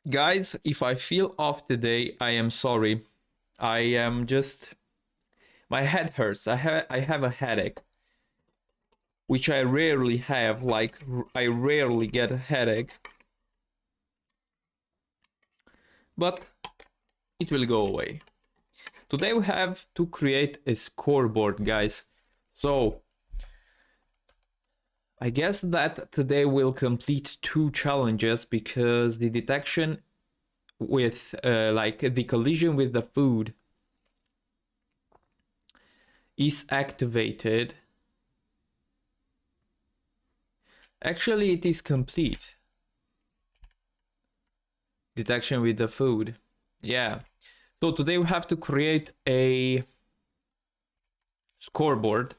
Guys, if I feel off today, I am sorry. I am just my head hurts. I have a headache, which I rarely have. Like I rarely get a headache, but it will go away. Today we have to create a scoreboard, guys. So I guess that today we'll complete two challenges because the detection with like the collision with the food is activated. Actually, it is complete. Detection with the food. Yeah. So today we have to create a scoreboard.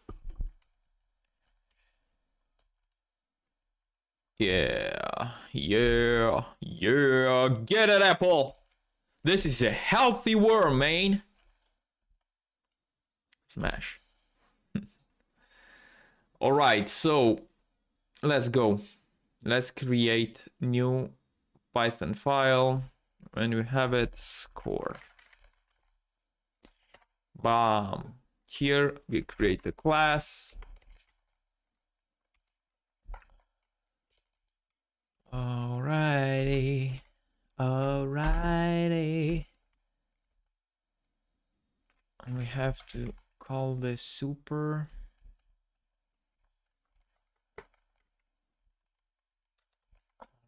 Yeah. Yeah. Yeah. Get it, Apple. This is a healthy worm, man. Smash. All right. So let's go. Let's create new Python file. When we have it, score. Bam. Here we create a class. Alrighty. Alrighty. And we have to call this super.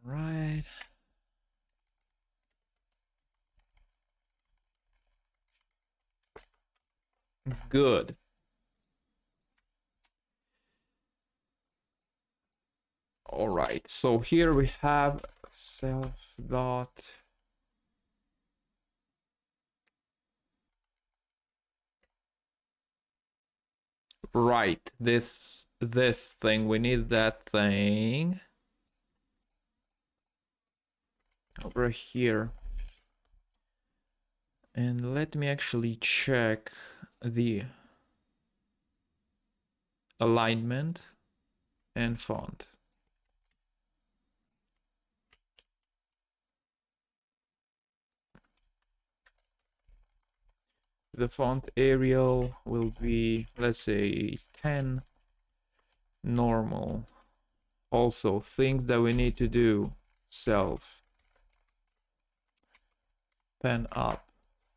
Right. Good. All right. So here we have self dot. Right. This thing. We need that thing over here. And let me actually check the alignment and font. The font Arial will be, let's say, 10. Normal. Also, things that we need to do. Self. Pen up.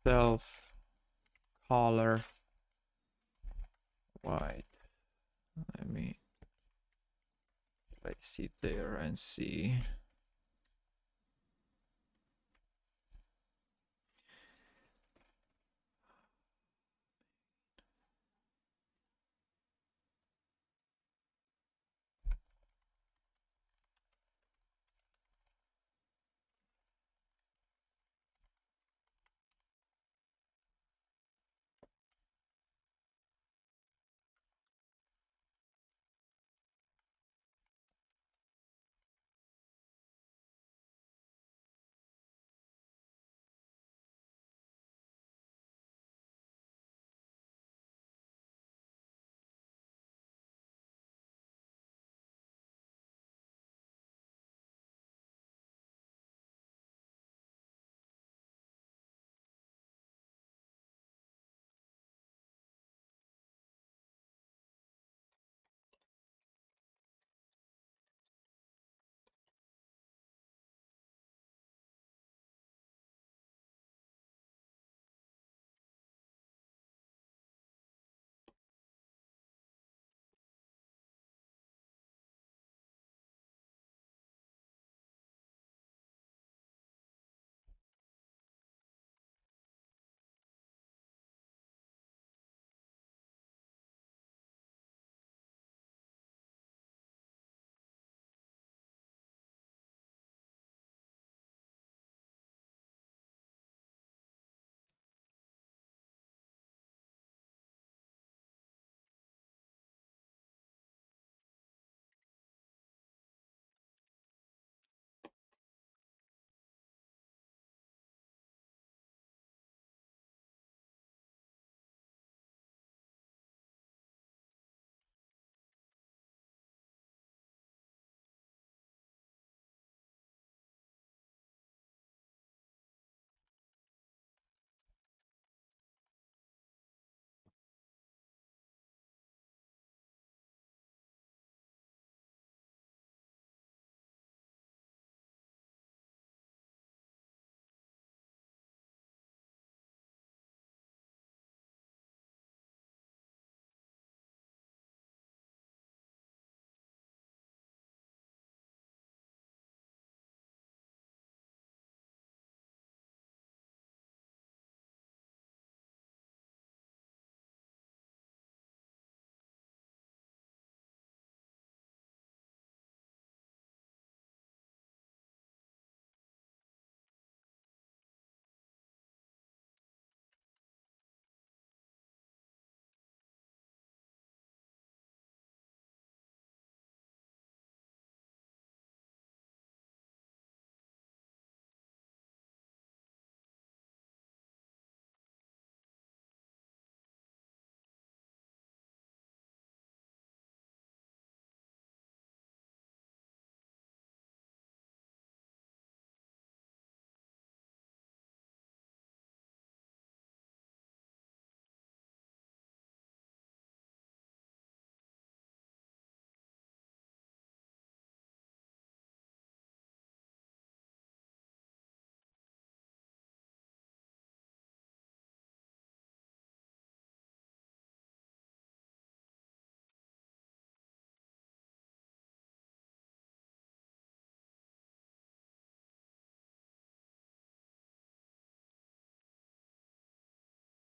Self. Color. White. Let me place it there and see.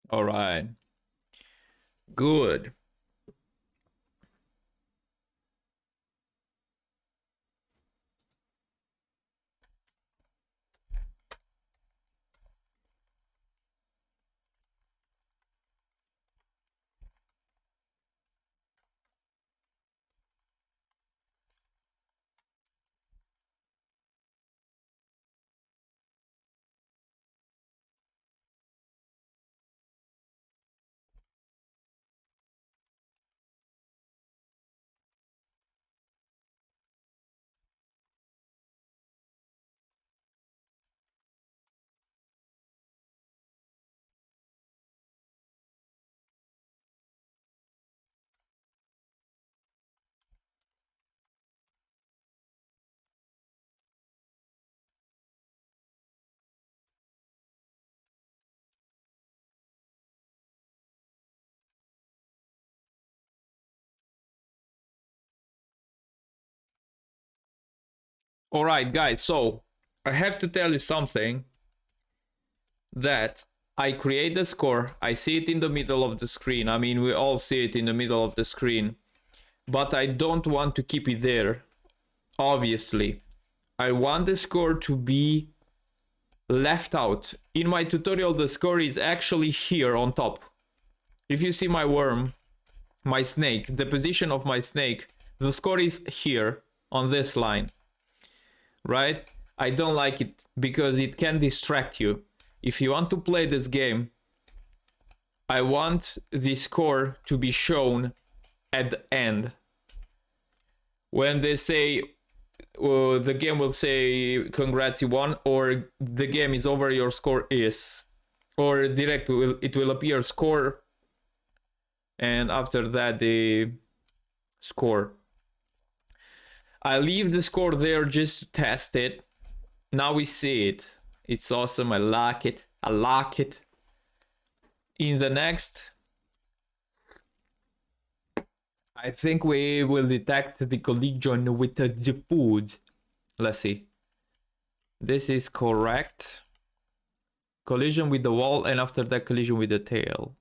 All right. Good. All right, guys. So I have to tell you something that I create the score. I see it in the middle of the screen. I mean, we all see it in the middle of the screen. But I don't want to keep it there. Obviously, I want the score to be left out. In my tutorial, the score is actually here on top. If you see my worm, my snake, the position of my snake, the score is here on this line, right? I don't like it because it can distract you. If you want to play this game, I want the score to be shown at the end. When they say, the game will say, congrats, you won, or the game is over, your score is. Or it will appear score, and after that, the score. I leave the score there just to test it. Now we see it. It's awesome. I like it. I like it. In the next, I think we will detect the collision with the food. Let's see. This is correct. Collision with the wall, and after that collision with the tail.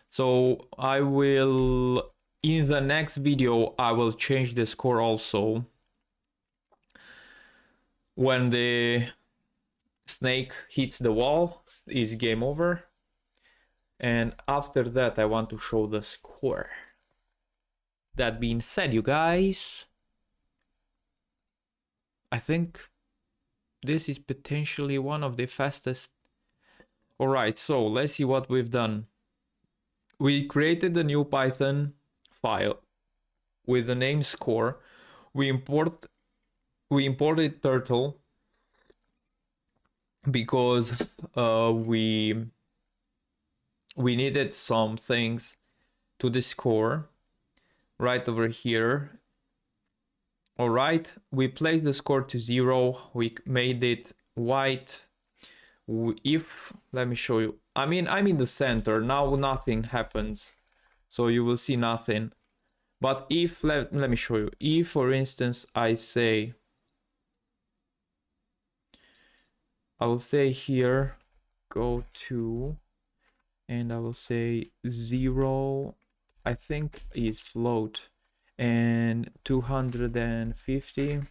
So I will, in the next video, I will change the score also. When the snake hits the wall, is game over. And after that, I want to show the score. That being said, you guys, I think this is potentially one of the fastest. All right, so let's see what we've done. We created a new Python file with the name score. We imported turtle because we needed some things to the score right over here. All right, we placed the score to 0. We made it white. If, let me show you. I mean, I'm in the center. Now nothing happens. So you will see nothing. But if, let me show you. If, for instance, I will say here, go to, and I will say 0, I think is float, and 250.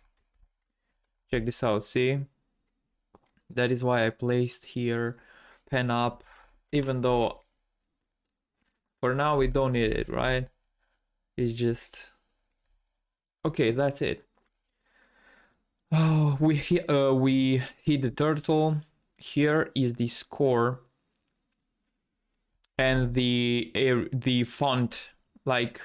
Check this out, see? That is why I placed here pen up, even though for now we don't need it, right? It's just, okay, that's it. Oh, we hit the turtle. Here is the score and the font, like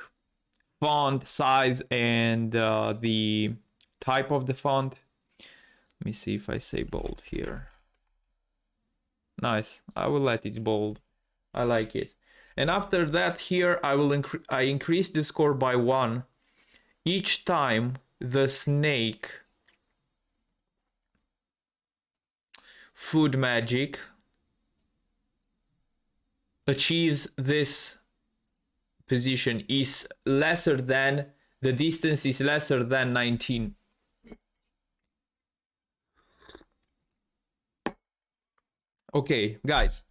font size and the type of the font. Let me see if I say bold here. Nice. I will let it bold. I like it. And after that, here I will increase the score by 1 each time the snake food magic achieves this position, is lesser than, the distance is lesser than 19. Okay, guys,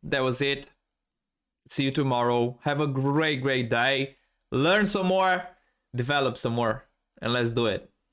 that was it. See you tomorrow. Have a great day. Learn some more, develop some more, and let's do it.